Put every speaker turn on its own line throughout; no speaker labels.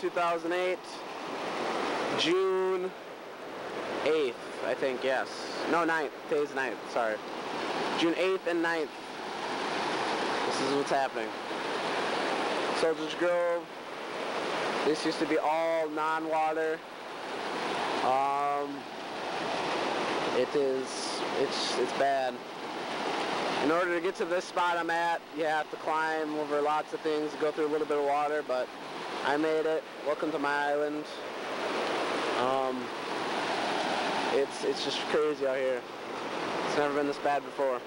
2008, June 8th, I think, yes. No, 9th. Today's 9th, sorry. June 8th and 9th. This is what's happening. Soldiers Grove. This used to be all non-water. It's bad. In order to get to this spot I'm at, you have to climb over lots of things, go through a little bit of water, but I made it. Welcome to my island. It's just crazy out here. It's never been this bad before.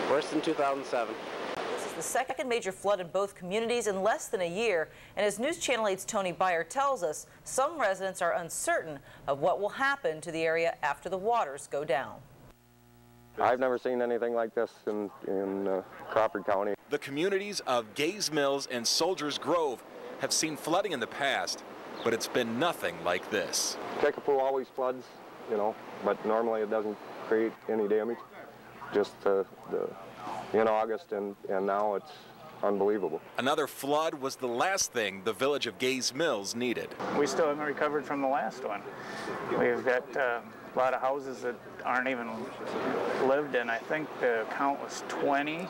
Worse than 2007.
This is the second major flood in both communities in less than a year, and as News Channel 8's Tony Beyer tells us, some residents are uncertain of what will happen to the area after the waters go down.
I've never seen anything like this in Crawford County.
The communities of Gays Mills and Soldiers Grove have seen flooding in the past, but it's been nothing like this.
Kickapoo always floods, you know, but normally it doesn't create any damage. Just in August and now it's unbelievable.
Another flood was the last thing the village of Gays Mills needed.
We still haven't recovered from the last one. We've got a lot of houses that aren't even lived in. I think the count was 20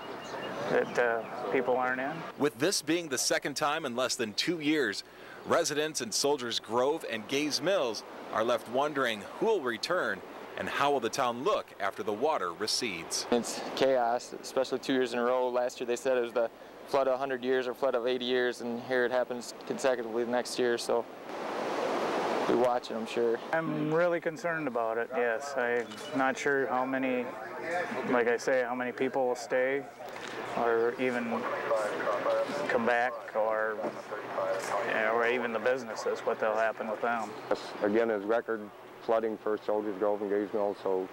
that people aren't in.
With this being the second time in less than 2 years, residents in Soldiers Grove and Gays Mills are left wondering who will return and how will the town look after the water recedes.
It's chaos, especially 2 years in a row. Last year they said it was the flood of 100 years or flood of 80 years, and here it happens consecutively the next year, so we watch it, I'm sure.
I'm really concerned about it, yes. I'm not sure how many, like I say, how many people will stay or even come back, or even the businesses, what will happen with them.
This, again, is record flooding for Soldiers Grove and Gays Mills, so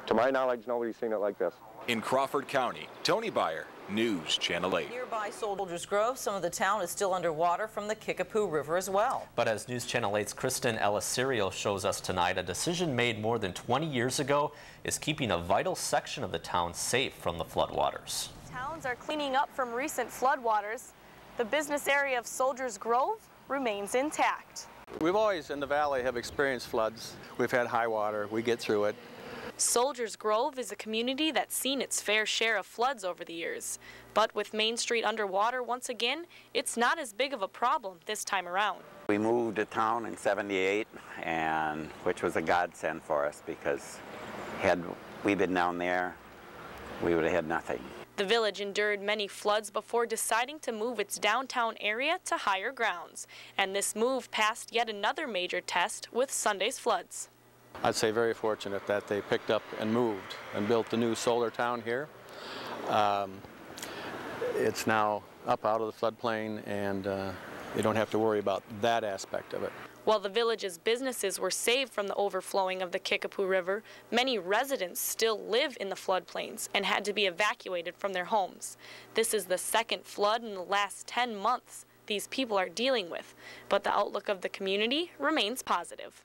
to my knowledge, nobody's seen it like this.
In Crawford County, Tony Beyer, News Channel 8.
Nearby Soldiers Grove, some of the town is still underwater from the Kickapoo River as well.
But as News Channel 8's Kristen Ellis-Serial shows us tonight, a decision made more than 20 years ago is keeping a vital section of the town safe from the floodwaters.
Towns are cleaning up from recent floodwaters. The business area of Soldiers Grove remains intact.
We've always in the valley have experienced floods. We've had high water, we get through it.
Soldiers Grove is a community that's seen its fair share of floods over the years. But with Main Street underwater once again, it's not as big of a problem this time around.
We moved to town in '78, which was a godsend for us, because had we been down there, we would have had nothing.
The village endured many floods before deciding to move its downtown area to higher grounds. And this move passed yet another major test with Sunday's floods.
I'd say very fortunate that they picked up and moved and built the new solar town here. It's now up out of the floodplain, and you don't have to worry about that aspect of it.
While the village's businesses were saved from the overflowing of the Kickapoo River, many residents still live in the floodplains and had to be evacuated from their homes. This is the second flood in the last 10 months these people are dealing with, but the outlook of the community remains positive.